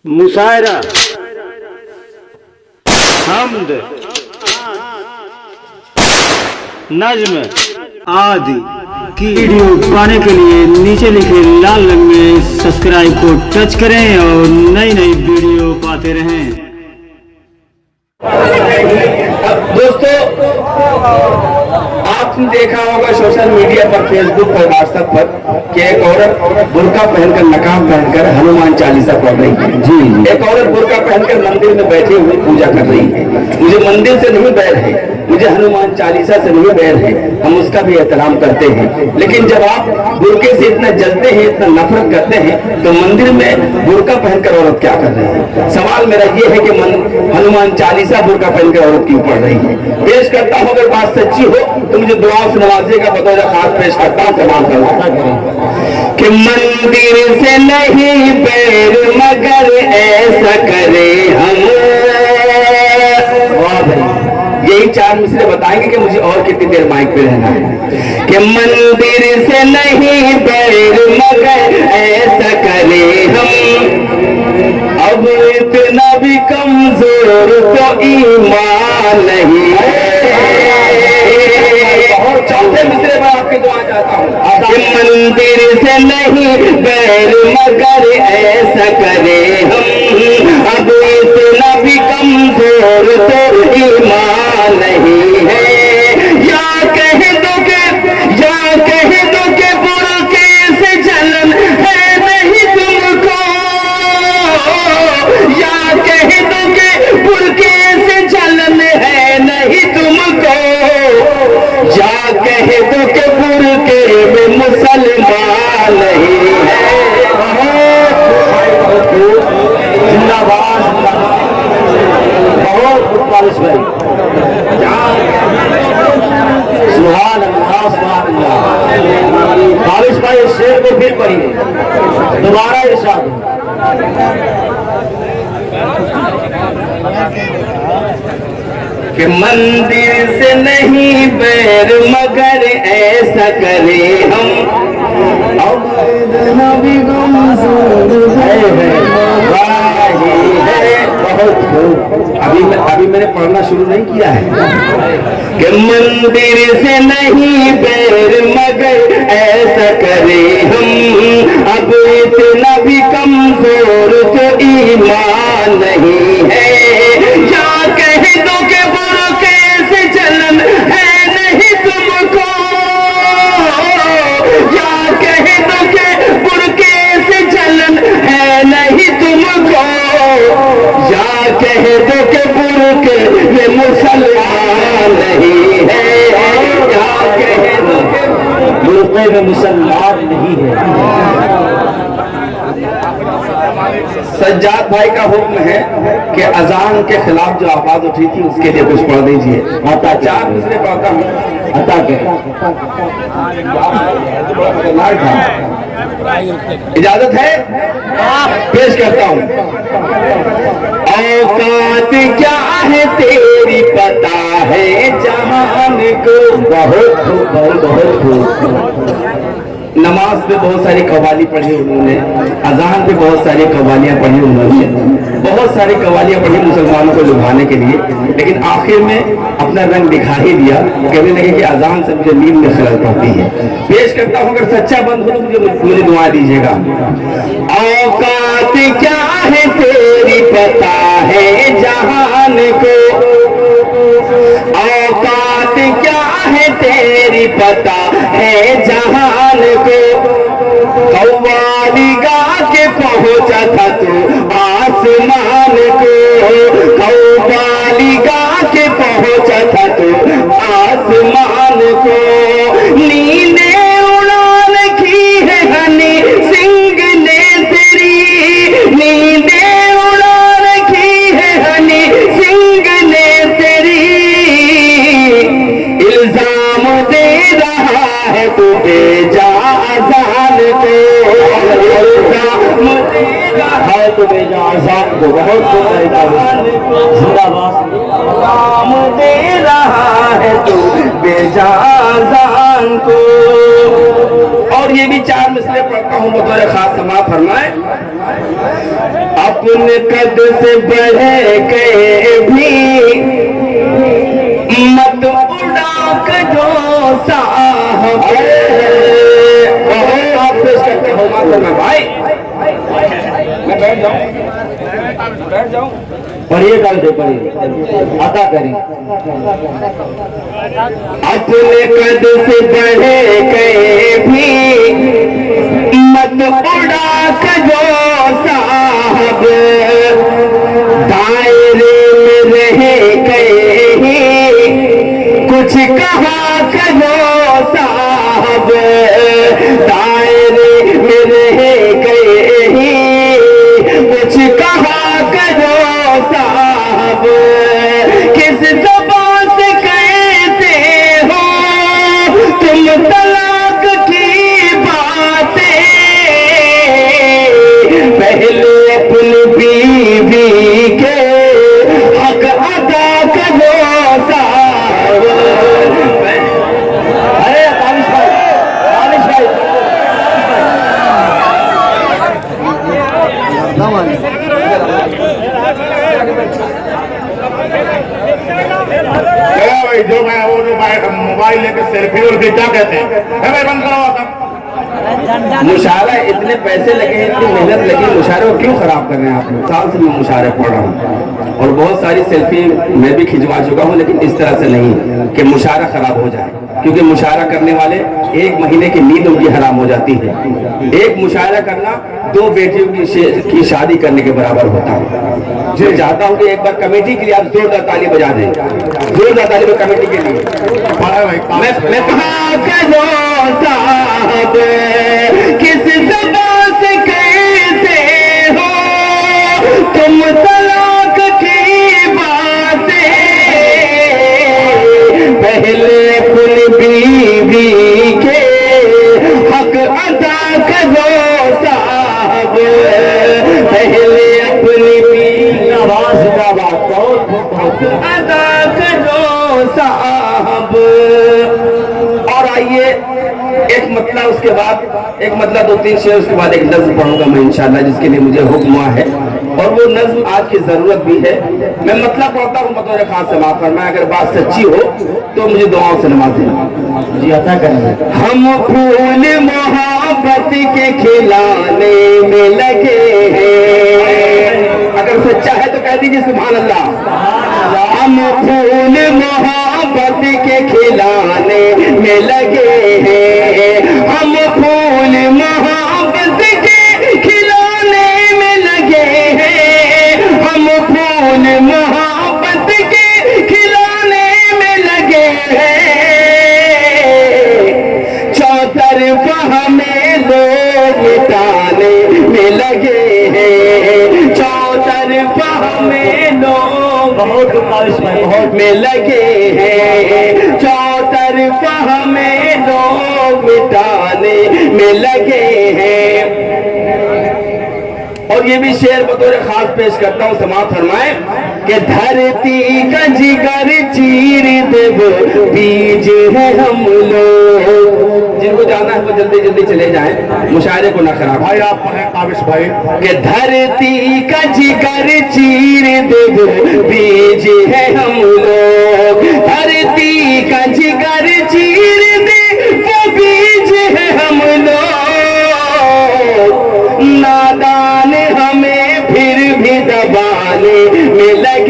मुशायरा, हम्द, नज्म आदि की वीडियो पाने के लिए नीचे लिखे लाल रंग में सब्सक्राइब को टच करें और नई नई वीडियो पाते रहें। दोस्तों, आपने देखा होगा सोशल मीडिया पर, फेसबुक पर, व्हाट्सएप पर कि एक औरत बुर्का पहनकर, नकाब पहनकर हनुमान चालीसा पढ़ रही है। जी, एक औरत बुर्का पहनकर मंदिर में बैठी हुई पूजा कर रही है। मुझे मंदिर से नहीं बैर है, मुझे हनुमान चालीसा से नहीं बैर है, हम उसका भी एहतराम करते हैं। लेकिन जब आप बुर्के से इतना जलते हैं, इतना नफरत करते हैं, तो मंदिर में बुर्का पहनकर औरत क्या कर रही है? सवाल मेरा ये है कि हनुमान चालीसा बुर्का पहनकर औरत क्यों पढ़ रही है? पेश करता हूँ, अगर बात सच्ची हो तो मुझे दुआ से नवाजिएगा। बतौर खास पेश करता हूँ, सवाल कि मंदिर से नहीं बैर मगर ऐसा करे हम। यही चार मिसरे बताएंगे कि मुझे और कितनी देर माइक पे रहना है। कि मंदिर से नहीं बैर मगर ऐसा करे हम, अब इतना भी कमजोर तो ईमान नहीं है। चौथे मिसरे में आपके दुआ चाहता हूँ कि मंदिर से नहीं बैर मगर ऐसा करे हम, अब इतना भी कमजोर तो ईमान नहीं है। या कह दो के बुर्के से जलन है नहीं तुमको, या कह दो के बुर्के से जलन है नहीं तुमको, या कह दो के बुर्के में मुसलमान नहीं है। जिंदाबाद, बहुत बारिश भाई, सुभान अल्लाह, सुभान अल्लाह। बारिश भाई इस शेर को फिर पढ़िए, दोबारा इरशाद। कि मंदिर से नहीं बैर मगर ऐसा करे हम, भी अभी मैंने पढ़ना शुरू नहीं किया है। कि मंदिर से नहीं बैर मगर ऐसा करे हम, अब इतना भी कमजोर तो ईमान नहीं है। या कह दो के बुर्के से जलन है नहीं तुमको, या कह दो के बुर्के से जलन है नहीं तुमको, या कह दो के बुर्के ये मुसलमान नहीं है। या कह दो के बुर्के में मुसलमान नहीं है। सज्जाद भाई का हुक्म है कि अजान के खिलाफ जो आवाज उठी थी उसके लिए कुछ पढ़ दीजिए। आता चार मिसरे पढ़ता हूँ, अता के इजाजत है, पेश करता हूँ। औकात क्या है तेरी पता है जहान को। बहुत बहुत बहुत नमाज पे बहुत सारी कव्वाली पढ़ी उन्होंने, अजान पे बहुत सारी कव्वालियां पढ़ी उन्होंने, बहुत सारी कव्वालियां पढ़ी मुसलमानों को लुभाने के लिए, लेकिन आखिर में अपना रंग दिखा ही दिया। कहने लगे कि अजान से मुझे नींद में खलल पड़ती है। पेश करता हूँ, अगर सच्चा बंद हो तो मुझे दुआ दीजिएगा। औकात क्या है तेरी पता है जहान को, औकात क्या है तेरी पता है जहान को। कव्वाली गा के पहुंचा था तू आसमान को, कव्वाली गा के पहुंचा था तू आसमान को। नींदे उड़ान की है हनी सिंह ने तेरी, नींदे उड़ान की है हनी सिंह ने तेरी। इल्जाम दे रहा है तू बेजा अजान को, इल्जाम दे रहा है तू बेजा अजान को। बहुत जिंदाबाद, इल्जाम दे रहा है तू बेजा अजान को। और ये भी 4 मिसले पढ़ता हूँ बतौर खास समाअत फरमाए। अपने कद से बढ़े के भी मत उड़ा के जो साहब आप पेश करते हो माता में भाई। मैं बैठ जाऊं पढ़िए कल से पढ़िए अदा करिए। अपने कद से बढ़े के भी मत उड़ा के जो साहब दायरे में रह गए कुछ कहा के जो साहब दायरे में रह गए कुछ कहा के जो साहब किस ज़बान से कहते हो तुम तलाक की बातें पहले अपनी बीवी के हक अदा करो साहब। अरे तानिश भाई भाई जो मैं वो जो मोबाइल लेकर सेल्फी और क्या कहते हैं भाई बंद करो। मुशायरा इतने पैसे लगे इतनी मेहनत लगी मुशायरे को क्यों खराब कर रहे हैं आप लोग। साल से मैं मुशायरे पढ़ रहा हूँ और बहुत सारी सेल्फी मैं भी खिंचवा चुका हूँ लेकिन इस तरह से नहीं कि मुशायरा खराब हो जाए क्योंकि मुशायरा करने वाले 1 महीने की नींद उनकी हराम हो जाती है। एक मुशायरा करना 2 बेटियों की शादी करने के बराबर होता है। मैं चाहता हूँ कि एक बार कमेटी के लिए आप जोरदार ताली बजा दें। जोरदार ताली कमेटी के लिए। मैं कहा करो साहब किस ज़बान से कहते हो तुम तलाक की बातें पहले अपनी बीवी के हक अदा करो साहब पहले अपनी बीवी हक अदा करो साहब। और आइए एक मतलब उसके बाद एक मतलब 2-3 शेर उसके बाद एक नज्म पढ़ूंगा मैं इंशाल्लाह जिसके लिए मुझे हुक्म हुआ है और वो नज्म आज की जरूरत भी है। मैं मतलब पढ़ता हूँ बतौर खास समाअत फरमाए। अगर बात सच्ची हो तो मुझे दुआओं से नवाजें। जी अदा करें। हम फूल मोहब्बत के खिलाने में लगे हैं। अगर सच्चा है तो कह दीजिए सुभान अल्लाह। हम फूल मोहब्बत के खिलाने में लगे हैं। हम फूल मोहब्बत के खिलाने में लगे हैं। हम फूल मोहब्बत के खिलाने में लगे हैं। चौतरफा हमें लोग मिटाने में लगे हैं। चौतरफा हमें लोग बहुत में लगे हैं। चौतरफा हमें लोग मिटाने में लगे हैं। और ये भी शेर बतौर खास पेश करता हूँ समाअत फरमाए कि धरती का जिगर चीर देव बीज है हम लोग। जिनको जाना है वो जल्दी जल्दी चले जाएं मुशायरे को ना खराब। भाई आप पढ़े काबिश भाई कि धरती का जिगर चीर देव बीज है हम लोग। धरती का जिगर चीर दे वो बीज है हम लोग। नादान हमें फिर भी दबाने में लगे